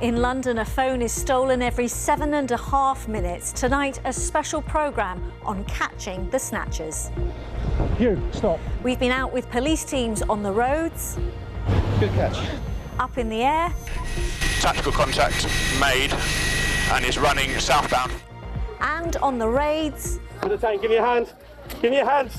In London, a phone is stolen every 7.5 minutes. Tonight, a special programme on catching the snatchers. You, stop. We've been out with police teams on the roads. Good catch. Up in the air. Tactical contact made and is running southbound. And on the raids. To the tank, give me a hand. Give me a hand.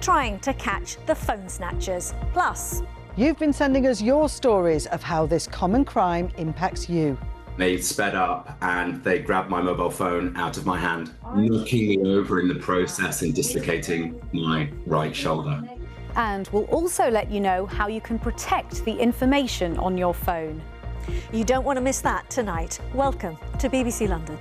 Trying to catch the phone snatchers. Plus, you've been sending us your stories of how this common crime impacts you. They sped up and they grabbed my mobile phone out of my hand, knocking me over in the process and dislocating my right shoulder. And we'll also let you know how you can protect the information on your phone. You don't want to miss that tonight. Welcome to BBC London.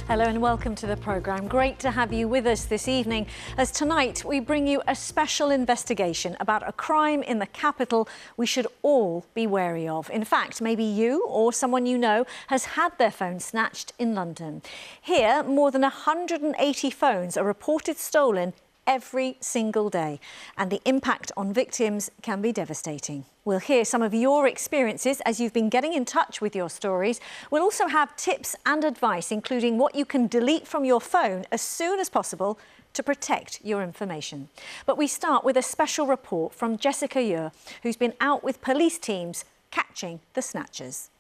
Hello and welcome to the programme. Great to have you with us this evening, as tonight we bring you a special investigation about a crime in the capital we should all be wary of. In fact, maybe you or someone you know has had their phone snatched in London. Here, more than 180 phones are reported stolen every single day, and the impact on victims can be devastating. We'll hear some of your experiences as you've been getting in touch with your stories. We'll also have tips and advice, including what you can delete from your phone as soon as possible to protect your information. But we start with a special report from Jessica Ure, who's been out with police teams catching the snatchers.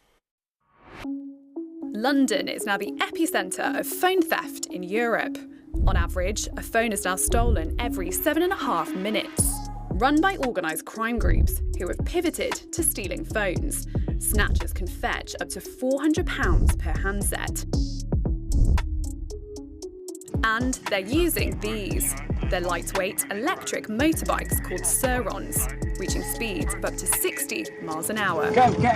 London is now the epicentre of phone theft in Europe. On average, a phone is now stolen every 7.5 minutes. Run by organised crime groups who have pivoted to stealing phones, snatchers can fetch up to £400 per handset. And they're using these. They're lightweight electric motorbikes called Surons, reaching speeds of up to 60 miles an hour. Go, go.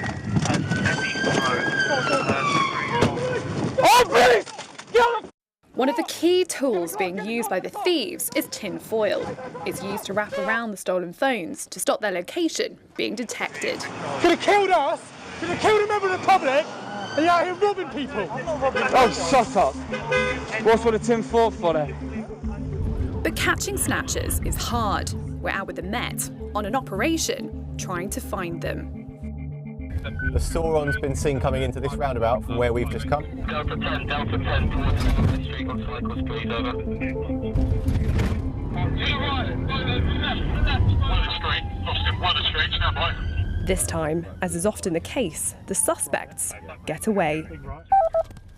Oh, please! Get One of the key tools being used by the thieves is tin foil. It's used to wrap around the stolen phones to stop their location being detected. Could have killed us, could have killed a member of the public, and you're out here robbing people. Oh, shut up. What's with the tin foil for there? But catching snatchers is hard. We're out with the Met on an operation trying to find them. The Sauron's been seen coming into this roundabout from where we've just come. Delta 10 towards the street on cycles, please, over. To the right, street, lost him, one of the street, stand by. This time, as is often the case, the suspects get away.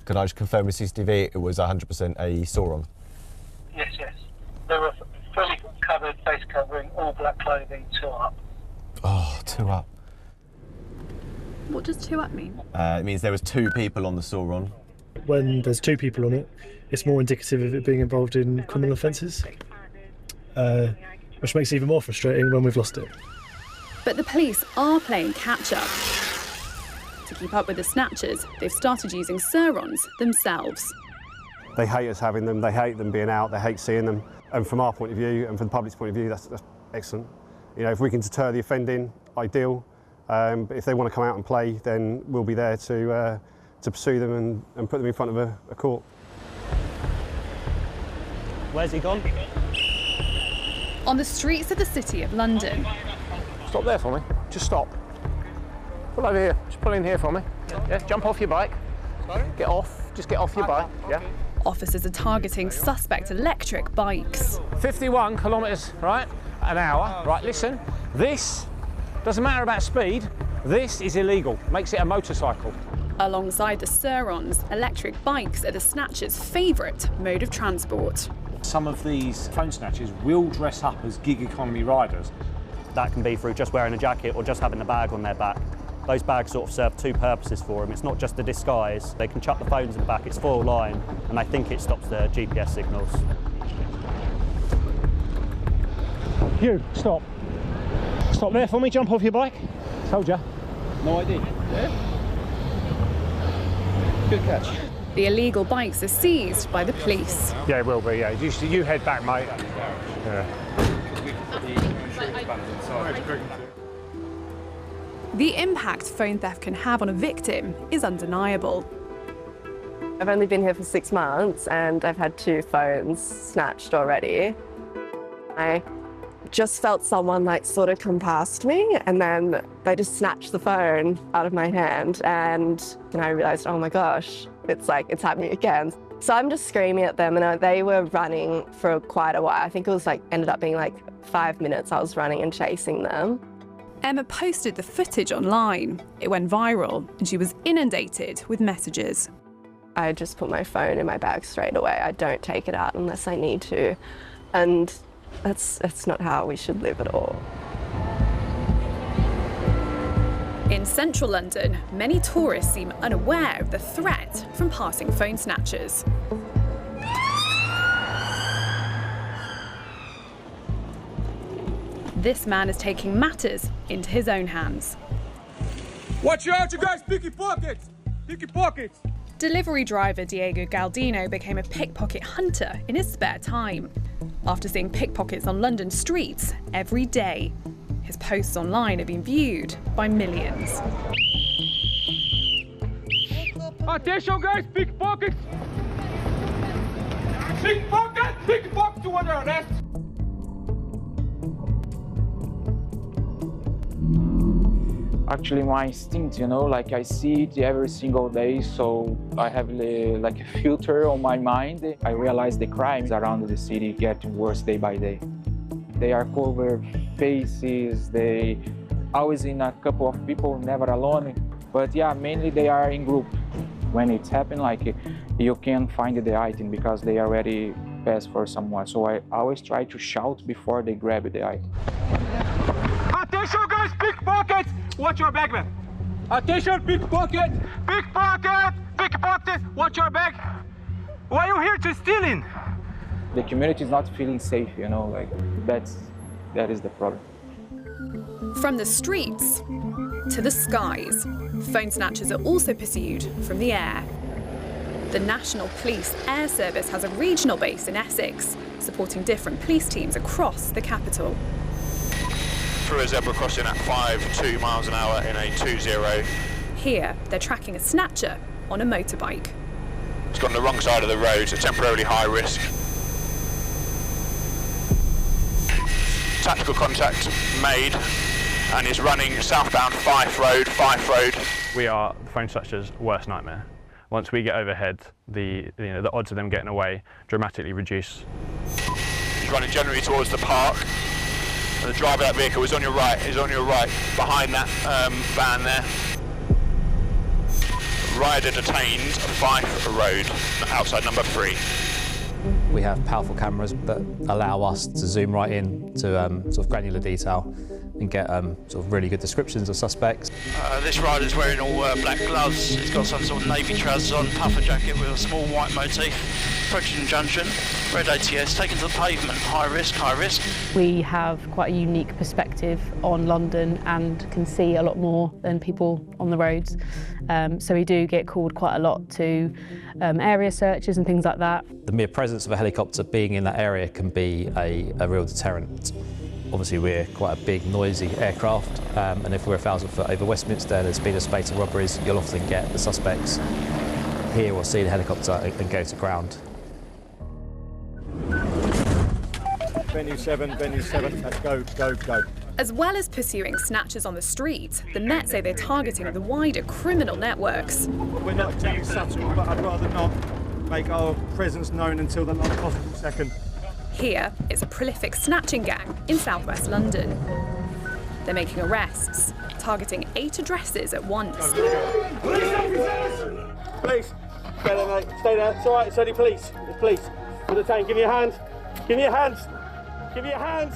Can I just confirm with CCTV it was 100% a Sauron? Yes, yes. They were fully covered, face covering, all black clothing, 2 up. Oh, 2 up. What does 2 up mean? It means there was 2 people on the Sauron. When there's 2 people on it, it's more indicative of it being involved in criminal offences, which makes it even more frustrating when we've lost it. But the police are playing catch-up. To keep up with the snatchers, they've started using Surons themselves. They hate us having them, they hate them being out, they hate seeing them. And from our point of view, and from the public's point of view, that's excellent. You know, if we can deter the offending, ideal. But if they want to come out and play, then we'll be there to pursue them and put them in front of a court. Where's he gone? On the streets of the City of London. Stop there for me. Just stop. Pull over here. Just pull in here for me. Yeah, jump off your bike. Sorry? Get off. Just get off your bike. Yeah. Officers are targeting suspect electric bikes. 51 kilometres, right, an hour. Right, listen. This doesn't matter about speed. This is illegal. Makes it a motorcycle. Alongside the Surons, electric bikes are the snatchers' favourite mode of transport. Some of these phone snatchers will dress up as gig economy riders. That can be through just wearing a jacket or just having a bag on their back. Those bags sort of serve 2 purposes for them. It's not just a disguise. They can chuck the phones in the back, it's foil line, and they think it stops the GPS signals. You, stop. Stop there for me, jump off your bike. Told ya. No idea. Yeah. Good catch. The illegal bikes are seized by the police. Yeah, it will be, yeah. You head back, mate. Yeah. The impact phone theft can have on a victim is undeniable. I've only been here for 6 months and I've had 2 phones snatched already. I just felt someone like sort of come past me and then they just snatched the phone out of my hand and I realised, oh my gosh, it's happening again. So I'm just screaming at them and they were running for quite a while. I think it was ended up being 5 minutes I was running and chasing them. Emma posted the footage online. It went viral and she was inundated with messages. I just put my phone in my bag straight away. I don't take it out unless I need to. And that's not how we should live at all. In central London, many tourists seem unaware of the threat from passing phone snatchers. This man is taking matters into his own hands. Watch out, you guys, pickpockets! Pickpockets! Delivery driver Diego Galdino became a pickpocket hunter in his spare time, after seeing pickpockets on London streets every day. His posts online have been viewed by millions. Attention, guys, pickpockets! Pickpocket! Pickpocket to under arrest! Actually, my instinct, I see it every single day, so I have a filter on my mind. I realize the crimes around the city get worse day by day. They are covered faces, they always in a couple of people, never alone. But yeah, mainly they are in group. When it's happened, you can find the item because they already passed for someone. So I always try to shout before they grab the item. Attention, guys, pickpockets! Watch your bag, man. Attention, pickpocket! Pickpocket! Pickpocket! Watch your bag! Why are you here to stealing? The community is not feeling safe, that is the problem. From the streets to the skies, phone snatchers are also pursued from the air. The National Police Air Service has a regional base in Essex, supporting different police teams across the capital. Through a zebra crossing at 5.2 miles an hour in a 2-0. Here, they're tracking a snatcher on a motorbike. It's gone on the wrong side of the road, so temporarily high risk. Tactical contact made and is running southbound Fife Road. We are the phone snatcher's worst nightmare. Once we get overhead, the odds of them getting away dramatically reduce. He's running generally towards the park. And the driver of that vehicle is on your right, behind that van there. Rider detained, Fife Road, outside number 3. We have powerful cameras that allow us to zoom right in to sort of granular detail and get sort of really good descriptions of suspects. This rider's wearing all black gloves. He's got some sort of navy trousers on, puffer jacket with a small white motif. Approaching the junction, red ATS, taken to the pavement, high risk, high risk. We have quite a unique perspective on London and can see a lot more than people on the roads. So we do get called quite a lot to area searches and things like that. The mere presence of a helicopter being in that area can be a real deterrent. Obviously we're quite a big, noisy aircraft, and if we're 1,000 foot over Westminster, there's been a spate of robberies, you'll often get the suspects hear or see the helicopter and go to ground. Venue 7, let's go. As well as pursuing snatchers on the street, the Met say they're targeting the wider criminal networks. We're not exactly subtle, but I'd rather not make our presence known until the last possible second. Here is a prolific snatching gang in southwest London. They're making arrests, targeting 8 addresses at once. Police! Stay there, mate. Stay there. It's all right. It's only police. It's police. For the tank. Give me your hand. Give me your hands. Give me your hands.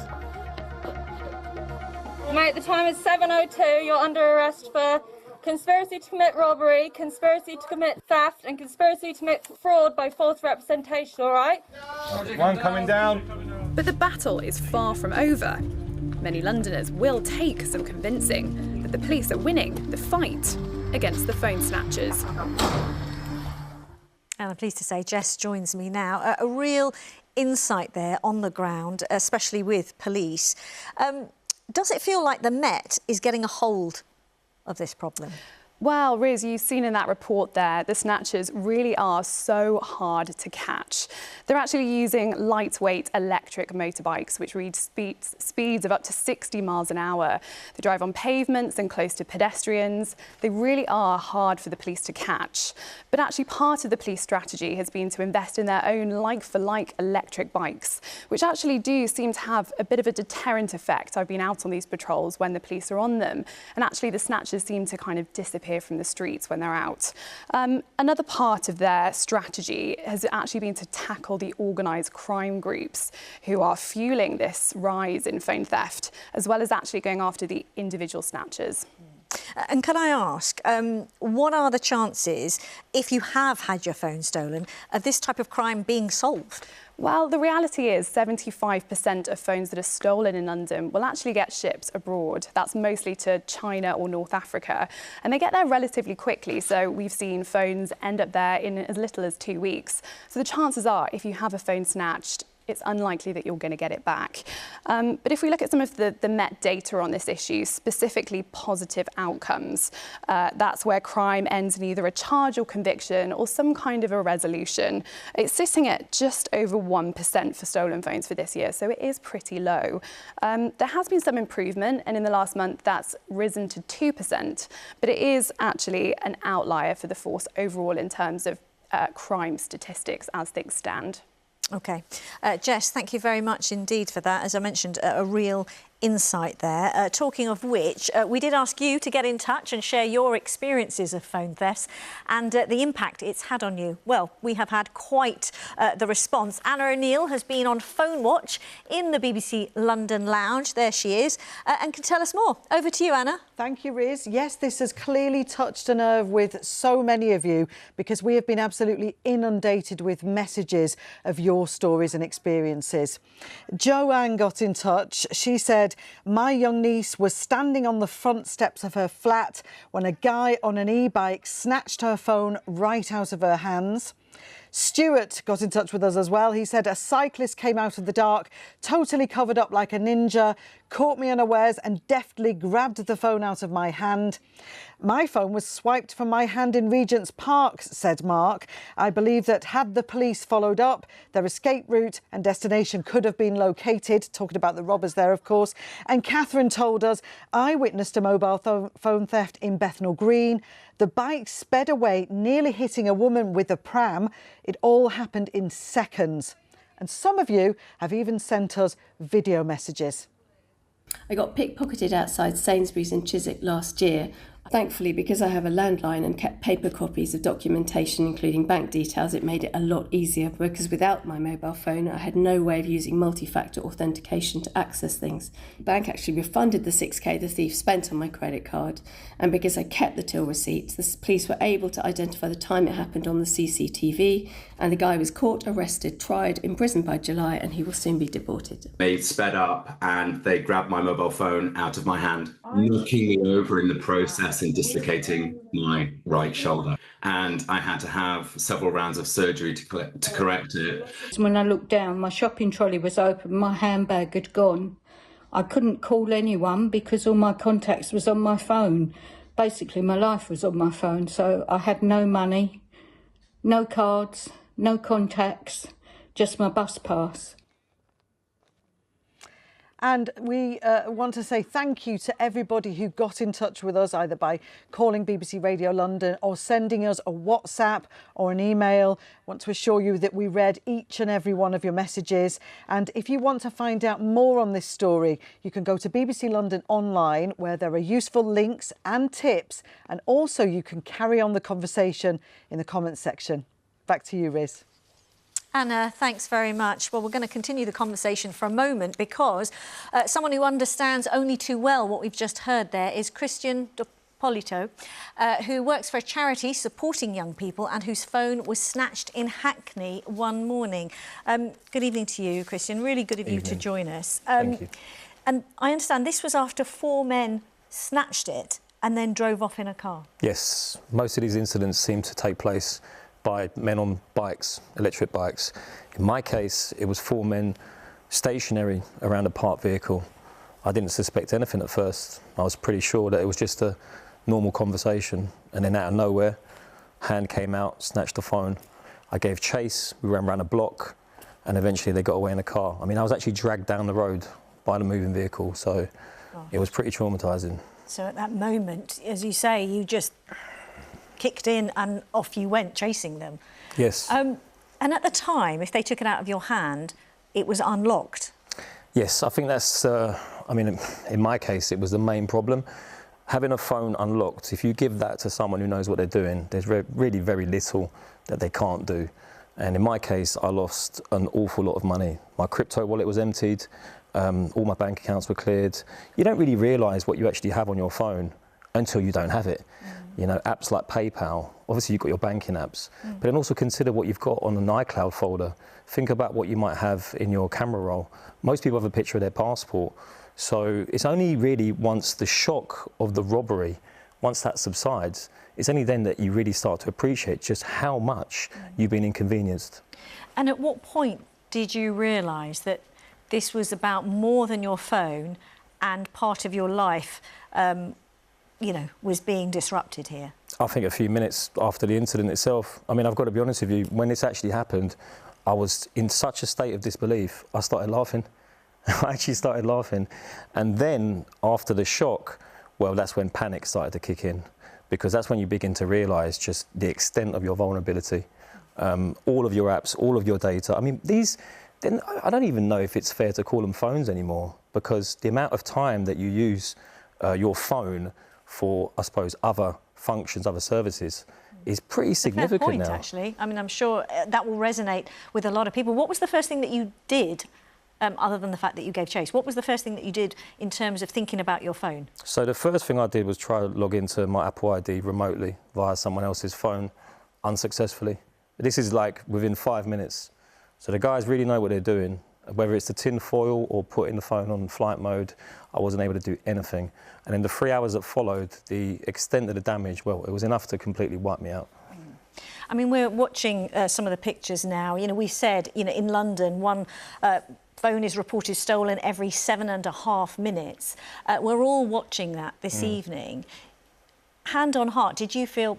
Mate, the time is 7:02. You're under arrest for conspiracy to commit robbery, conspiracy to commit theft, and conspiracy to commit fraud by false representation, all right? One coming down. But the battle is far from over. Many Londoners will take some convincing that the police are winning the fight against the phone snatchers. And I'm pleased to say Jess joins me now. A real insight there on the ground, especially with police. Does it feel like the Met is getting a hold of this problem? Well, Riz, you've seen in that report there, the Snatchers really are so hard to catch. They're actually using lightweight electric motorbikes, which reach speeds of up to 60 miles an hour. They drive on pavements and close to pedestrians. They really are hard for the police to catch. But actually part of the police strategy has been to invest in their own like-for-like electric bikes, which actually do seem to have a bit of a deterrent effect. I've been out on these patrols when the police are on them, and actually the Snatchers seem to kind of disappear from the streets when they're out. Another part of their strategy has actually been to tackle the organised crime groups who are fueling this rise in phone theft, as well as actually going after the individual snatchers. And can I ask, what are the chances, if you have had your phone stolen, of this type of crime being solved? Well, the reality is 75% of phones that are stolen in London will actually get shipped abroad. That's mostly to China or North Africa. And they get there relatively quickly. So we've seen phones end up there in as little as 2 weeks. So the chances are, if you have a phone snatched, it's unlikely that you're going to get it back. But if we look at some of the Met data on this issue, specifically positive outcomes, that's where crime ends in either a charge or conviction or some kind of a resolution. It's sitting at just over 1% for stolen phones for this year, so it is pretty low. There has been some improvement, and in the last month that's risen to 2%, but it is actually an outlier for the force overall in terms of crime statistics as things stand. OK. Jess, thank you very much indeed for that. As I mentioned, a real insight there. Talking of which, we did ask you to get in touch and share your experiences of phone thefts and the impact it's had on you. Well, we have had quite the response. Anna O'Neill has been on phone watch in the BBC London lounge. There she is, and can tell us more. Over to you, Anna. Thank you, Riz. Yes, this has clearly touched a nerve with so many of you because we have been absolutely inundated with messages of your stories and experiences. Joanne got in touch. She said, my young niece was standing on the front steps of her flat when a guy on an e-bike snatched her phone right out of her hands. Stuart got in touch with us as well. He said a cyclist came out of the dark, totally covered up like a ninja, caught me unawares and deftly grabbed the phone out of my hand. My phone was swiped from my hand in Regent's Park, said Mark. I believe that had the police followed up, their escape route and destination could have been located. Talking about the robbers there, of course. And Catherine told us, I witnessed a mobile phone theft in Bethnal Green. The bike sped away, nearly hitting a woman with a pram. It all happened in seconds. And some of you have even sent us video messages. I got pickpocketed outside Sainsbury's in Chiswick last year. Thankfully, because I have a landline and kept paper copies of documentation, including bank details, it made it a lot easier because without my mobile phone, I had no way of using multi-factor authentication to access things. The bank actually refunded the 6k the thief spent on my credit card, and because I kept the till receipts, the police were able to identify the time it happened on the CCTV, and the guy was caught, arrested, tried, imprisoned by July, and he will soon be deported. They sped up and they grabbed my mobile phone out of my hand, knocking me over in the process and dislocating my right shoulder. And I had to have several rounds of surgery to correct it. When I looked down, my shopping trolley was open, my handbag had gone. I couldn't call anyone because all my contacts was on my phone. Basically, my life was on my phone, so I had no money, no cards, no contacts, just my bus pass. And we want to say thank you to everybody who got in touch with us, either by calling BBC Radio London or sending us a WhatsApp or an email. I want to assure you that we read each and every one of your messages. And if you want to find out more on this story, you can go to BBC London online, where there are useful links and tips. And also you can carry on the conversation in the comments section. Back to you, Riz. Anna, thanks very much. Well, we're going to continue the conversation for a moment because someone who understands only too well what we've just heard there is Christian Polito, who works for a charity supporting young people and whose phone was snatched in Hackney one morning. Good evening to you, Christian. Really good of you to join us. Thank you. And I understand this was after 4 men snatched it and then drove off in a car. Yes, most of these incidents seem to take place by men on bikes, electric bikes. In my case, it was 4 men stationary around a parked vehicle. I didn't suspect anything at first. I was pretty sure that it was just a normal conversation, and then out of nowhere, hand came out, snatched the phone. I gave chase, we ran around a block, and eventually they got away in a car. I mean, I was actually dragged down the road by the moving vehicle, so it was pretty traumatising. So at that moment, as you say, you just kicked in and off you went, chasing them. Yes. And at the time, if they took it out of your hand, it was unlocked. Yes, I think that's, I mean, in my case, it was the main problem. Having a phone unlocked, if you give that to someone who knows what they're doing, there's really very little that they can't do. And in my case, I lost an awful lot of money. My crypto wallet was emptied, all my bank accounts were cleared. You don't really realise what you actually have on your phone until you don't have it. You know, apps like PayPal, obviously you've got your banking apps, but then also consider what you've got on an iCloud folder. Think about what you might have in your camera roll. Most people have a picture of their passport. So it's only really once the shock of the robbery, once that subsides, it's only then that you really start to appreciate just how much you've been inconvenienced. And at what point did you realise that this was about more than your phone and part of your life, you know, was being disrupted here? I think a few minutes after the incident itself. I mean, I've got to be honest with you, when this actually happened, I was in such a state of disbelief, I started laughing. I actually started laughing. And then after the shock, well, that's when panic started to kick in, because that's when you begin to realise just the extent of your vulnerability. All of your apps, all of your data. I mean, I don't even know if it's fair to call them phones anymore, because the amount of time that you use your phone for, I suppose, other functions, other services, is pretty significant fair point, now. Actually. I mean, I'm sure that will resonate with a lot of people. What was the first thing that you did, other than the fact that you gave chase? What was the first thing that you did in terms of thinking about your phone? So the first thing I did was try to log into my Apple ID remotely via someone else's phone, unsuccessfully. This is like within 5 minutes. So the guys really know what they're doing. Whether it's the tin foil or putting the phone on flight mode, I wasn't able to do anything. And in the 3 hours that followed, the extent of the damage, well, it was enough to completely wipe me out. I mean, we're watching some of the pictures now. You know, we said, you know, in London, one phone is reported stolen every 7.5 minutes. We're all watching that this evening. Hand on heart, did you feel,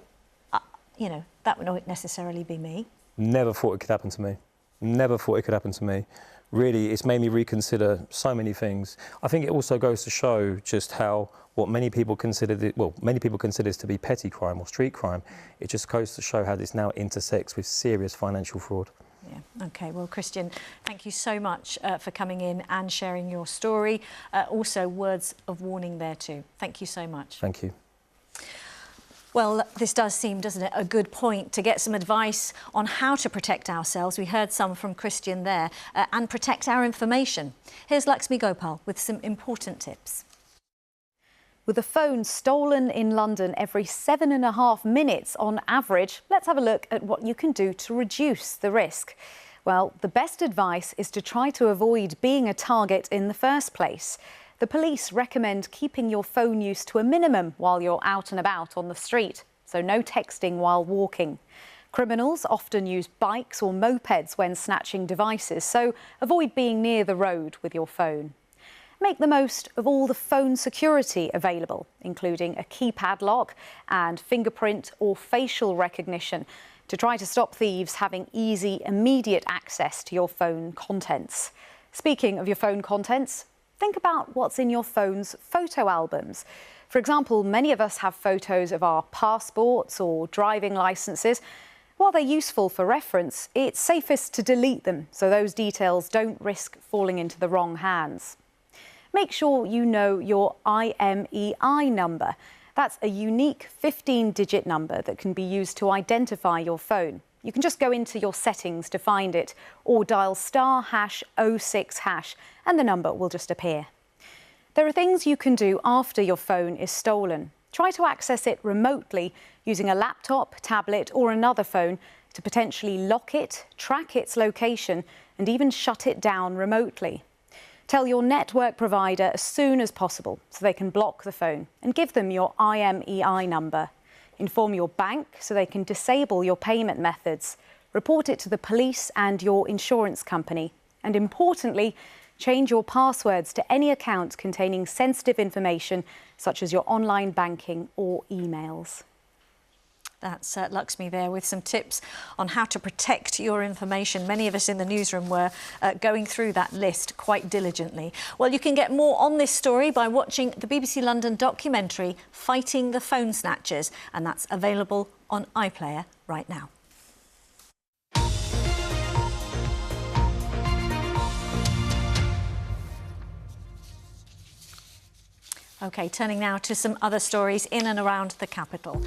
you know, that would not necessarily be me? Never thought it could happen to me. Never thought it could happen to me. Really, it's made me reconsider so many things. I think it also goes to show just how what many people consider this to be petty crime or street crime. It just goes to show how this now intersects with serious financial fraud. Yeah. OK, well, Christian, thank you so much for coming in and sharing your story. Also, words of warning there too. Thank you so much. Thank you. Well, this does seem, doesn't it, a good point to get some advice on how to protect ourselves. We heard some from Christian there, and protect our information. Here's Lakshmi Gopal with some important tips. With a phone stolen in London every 7.5 minutes on average, let's have a look at what you can do to reduce the risk. Well, the best advice is to try to avoid being a target in the first place. The police recommend keeping your phone use to a minimum while you're out and about on the street, so no texting while walking. Criminals often use bikes or mopeds when snatching devices, so avoid being near the road with your phone. Make the most of all the phone security available, including a keypad lock and fingerprint or facial recognition, to try to stop thieves having easy, immediate access to your phone contents. Speaking of your phone contents, think about what's in your phone's photo albums. For example, many of us have photos of our passports or driving licenses. While they're useful for reference, it's safest to delete them so those details don't risk falling into the wrong hands. Make sure you know your IMEI number. That's a unique 15-digit number that can be used to identify your phone. You can just go into your settings to find it, or dial *#06# and the number will just appear. There are things you can do after your phone is stolen. Try to access it remotely using a laptop, tablet or another phone to potentially lock it, track its location and even shut it down remotely. Tell your network provider as soon as possible so they can block the phone, and give them your IMEI number. Inform your bank so they can disable your payment methods. Report it to the police and your insurance company. And importantly, Change your passwords to any account containing sensitive information, such as your online banking or emails. That's Luxmi there with some tips on how to protect your information. Many of us in the newsroom were going through that list quite diligently. Well, you can get more on this story by watching the BBC London documentary Fighting the Phone Snatchers, and that's available on iPlayer right now. OK, turning now to some other stories in and around the capital.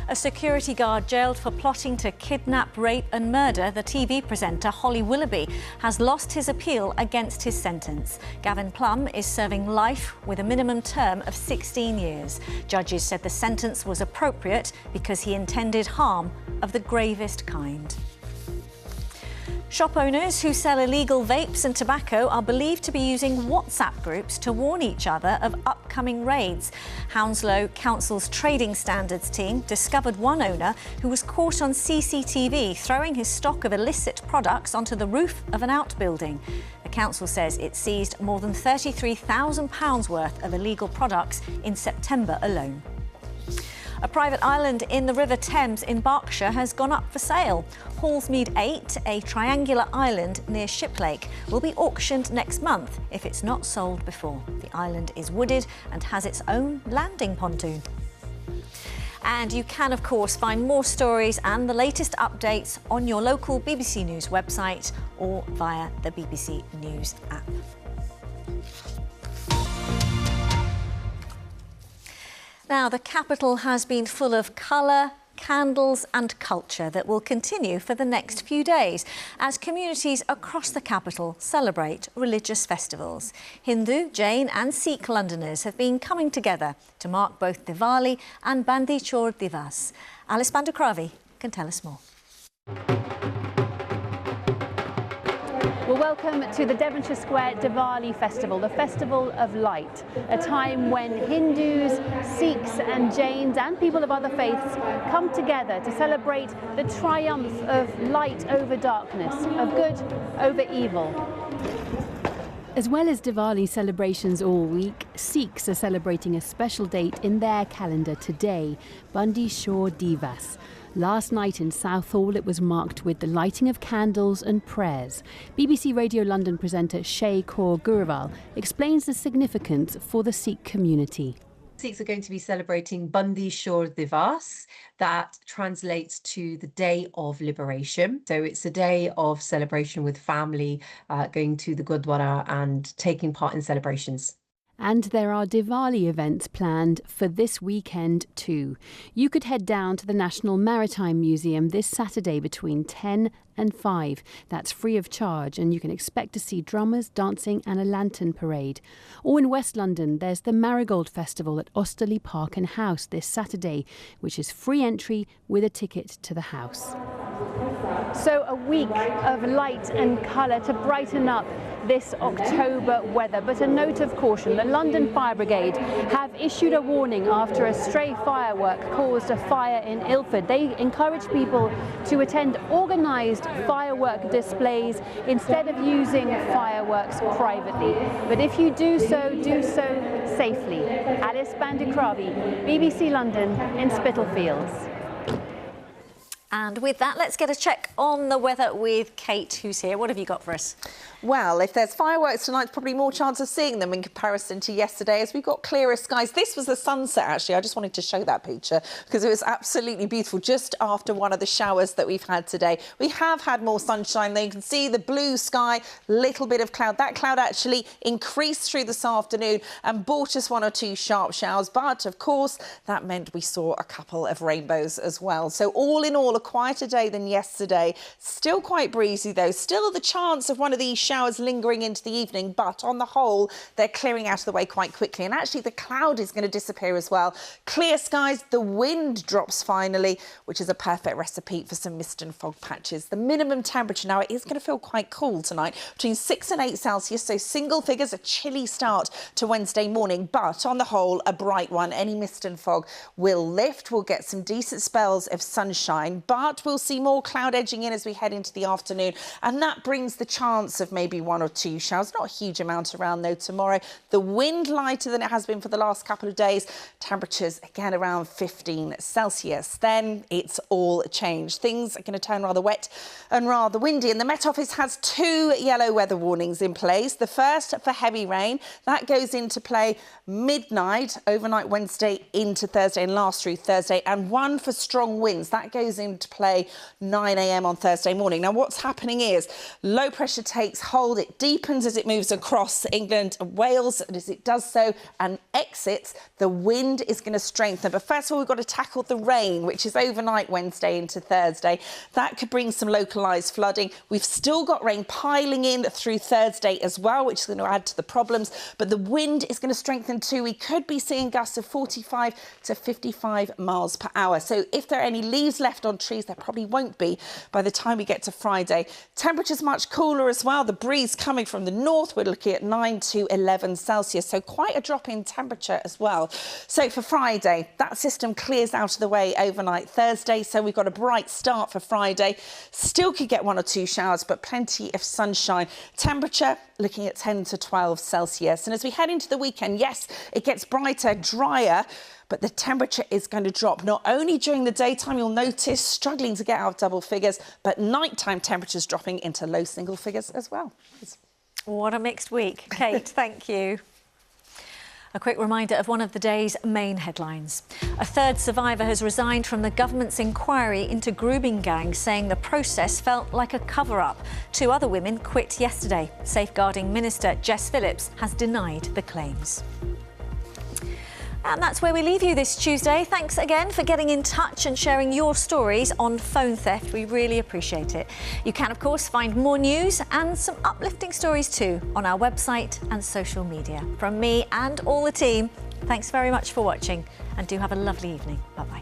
A security guard jailed for plotting to kidnap, rape and murder the TV presenter Holly Willoughby has lost his appeal against his sentence. Gavin Plum is serving life with a minimum term of 16 years. Judges said the sentence was appropriate because he intended harm of the gravest kind. Shop owners who sell illegal vapes and tobacco are believed to be using WhatsApp groups to warn each other of upcoming raids. Hounslow Council's trading standards team discovered one owner who was caught on CCTV throwing his stock of illicit products onto the roof of an outbuilding. The council says it seized more than £33,000 worth of illegal products in September alone. A private island in the River Thames in Berkshire has gone up for sale. Hallsmead 8, a triangular island near Shiplake, will be auctioned next month if it's not sold before. The island is wooded and has its own landing pontoon. And you can, of course, find more stories and the latest updates on your local BBC News website or via the BBC News app. Now, the capital has been full of colour, candles and culture that will continue for the next few days as communities across the capital celebrate religious festivals. Hindu, Jain and Sikh Londoners have been coming together to mark both Diwali and Bandi Chor Divas. Alice Bandukravi can tell us more. Well, welcome to the Devonshire Square Diwali Festival, the Festival of Light, a time when Hindus, Sikhs and Jains and people of other faiths come together to celebrate the triumph of light over darkness, of good over evil. As well as Diwali celebrations all week, Sikhs are celebrating a special date in their calendar today, Bandi Chor Divas. Last night in Southall, it was marked with the lighting of candles and prayers. BBC Radio London presenter Shay Kaur Gurewal explains the significance for the Sikh community. Sikhs are going to be celebrating Bandi Chor Divas. That translates to the Day of Liberation. So it's a day of celebration with family, going to the Gurdwara and taking part in celebrations. And there are Diwali events planned for this weekend too. You could head down to the National Maritime Museum this Saturday between 10 and 5. That's free of charge, and you can expect to see drummers, dancing and a lantern parade. Or in West London, there's the Marigold Festival at Osterley Park and House this Saturday, which is free entry with a ticket to the house. So a week of light and colour to brighten up this October weather. But a note of caution, the London Fire Brigade have issued a warning after a stray firework caused a fire in Ilford. They encourage people to attend organised firework displays instead of using fireworks privately. But if you do so safely. Alice Bandukravi, BBC London in Spitalfields. And with that, let's get a check on the weather with Kate, who's here. What have you got for us? Well, if there's fireworks tonight, probably more chance of seeing them in comparison to yesterday, as we've got clearer skies. This was the sunset, actually. I just wanted to show that picture because it was absolutely beautiful just after one of the showers that we've had today. We have had more sunshine, though. You can see the blue sky, little bit of cloud. That cloud actually increased through this afternoon and brought us one or two sharp showers. But, of course, that meant we saw a couple of rainbows as well. So, all in all, a quieter day than yesterday. Still quite breezy, though. Still the chance of one of these showers lingering into the evening, but on the whole, they're clearing out of the way quite quickly. And actually, the cloud is going to disappear as well. Clear skies, the wind drops finally, which is a perfect recipe for some mist and fog patches. The minimum temperature now, it is going to feel quite cool tonight, between 6 and 8 Celsius, so single figures, a chilly start to Wednesday morning, but on the whole, a bright one. Any mist and fog will lift. We'll get some decent spells of sunshine, but we'll see more cloud edging in as we head into the afternoon, and that brings the chance of maybe 1 or 2 showers. Not a huge amount around though tomorrow. The wind lighter than it has been for the last couple of days. Temperatures again around 15 Celsius. Then it's all changed. Things are going to turn rather wet and rather windy, and the Met Office has 2 yellow weather warnings in place. The first for heavy rain, that goes into play midnight, overnight Wednesday into Thursday and lasts through Thursday, and one for strong winds, that goes into play 9 a.m. on Thursday morning. Now what's happening is low pressure takes hold, it deepens as it moves across England and Wales, and as it does so and exits, the wind is going to strengthen. But first of all, we've got to tackle the rain, which is overnight Wednesday into Thursday. That could bring some localised flooding. We've still got rain piling in through Thursday as well, which is going to add to the problems, but the wind is going to strengthen too. We could be seeing gusts of 45 to 55 miles per hour. So if there are any leaves left on trees, there probably won't be by the time we get to Friday. Temperatures much cooler as well. The breeze coming from the north, we're looking at 9 to 11 Celsius. So quite a drop in temperature as well. So for Friday, that system clears out of the way overnight Thursday. So we've got a bright start for Friday. Still could get 1 or 2 showers, but plenty of sunshine. Temperature looking at 10 to 12 Celsius. And as we head into the weekend, yes, it gets brighter, drier, but the temperature is going to drop. Not only during the daytime, you'll notice struggling to get out of double figures, but nighttime temperatures dropping into low single figures as well. What a mixed week. Kate, thank you. A quick reminder of one of the day's main headlines. A third survivor has resigned from the government's inquiry into grooming gangs, saying the process felt like a cover-up. 2 other women quit yesterday. Safeguarding Minister Jess Phillips has denied the claims. And that's where we leave you this Tuesday. Thanks again for getting in touch and sharing your stories on phone theft. We really appreciate it. You can, of course, find more news and some uplifting stories too on our website and social media. From me and all the team, thanks very much for watching, and do have a lovely evening. Bye-bye.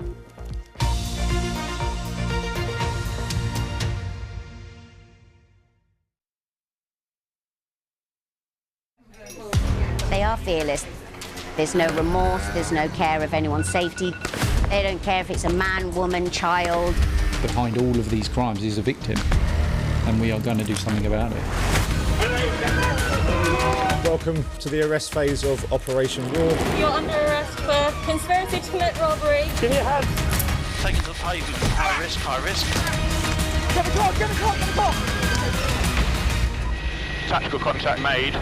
They are fearless. There's no remorse, there's no care of anyone's safety. They don't care if it's a man, woman, child. Behind all of these crimes is a victim, and we are going to do something about it. Welcome to the arrest phase of Operation War. You're under arrest for conspiracy to commit robbery. Give me your hands. Taken to the pavement. High risk, high risk. Get the car, get the car, get the car! Tactical contact made.